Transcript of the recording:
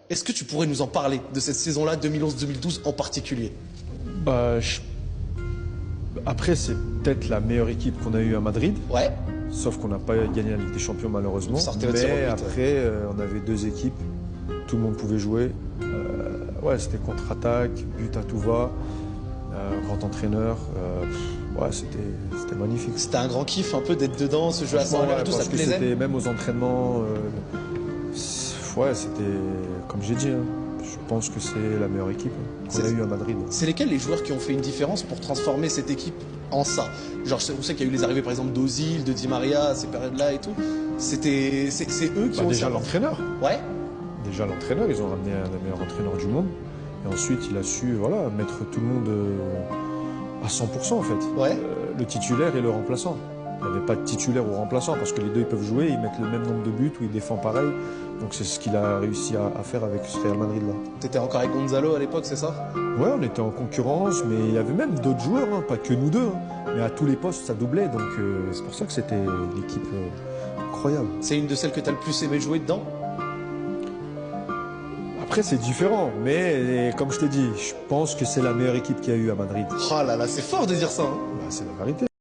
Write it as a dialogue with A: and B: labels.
A: Est-ce que tu pourrais nous en parler de cette saison-là, 2011-2012 en particulier?
B: Bah, après, c'est peut-être la meilleure équipe qu'on a eue à Madrid.
A: Ouais.
B: Sauf qu'on n'a pas gagné la Ligue des Champions malheureusement.
A: Mais
B: après, on avait deux équipes, tout le monde pouvait jouer. Ouais, c'était contre-attaque, but à tout va, grand entraîneur. Ouais, c'était magnifique.
A: C'était un grand kiff un peu d'être dedans, ce jeu à 100 à l'heure et tout, ça te plaisait?
B: C'était même aux entraînements. Ouais, c'était comme j'ai dit. Hein, je pense que c'est la meilleure équipe qu'on a eue à Madrid.
A: C'est lesquels les joueurs qui ont fait une différence pour transformer cette équipe en ça? Genre, on sait qu'il y a eu les arrivées par exemple d'Ozil, de Di Maria, ces périodes-là et tout. C'est eux qui ont
B: déjà l'entraîneur.
A: Ouais.
B: Déjà l'entraîneur, ils ont ramené un des meilleurs entraîneurs du monde. Et ensuite, il a su voilà, mettre tout le monde à 100% en fait.
A: Ouais.
B: Le titulaire et le remplaçant. Il n'y avait pas de titulaire ou remplaçant parce que les deux ils peuvent jouer, ils mettent le même nombre de buts ou ils défendent pareil. Donc c'est ce qu'il a réussi à faire avec ce Real Madrid là.
A: T'étais encore avec Gonzalo à l'époque, c'est ça?
B: Ouais, on était en concurrence, mais il y avait même d'autres joueurs, hein, pas que nous deux. Hein. Mais à tous les postes, ça doublait. Donc c'est pour ça que c'était l'équipe incroyable.
A: C'est une de celles que tu as le plus aimé jouer dedans?
B: Après, c'est différent, mais comme je te dis, je pense que c'est la meilleure équipe qu'il y a eu à Madrid.
A: Oh là là, c'est fort de dire ça. Hein.
B: Bah, c'est la vérité.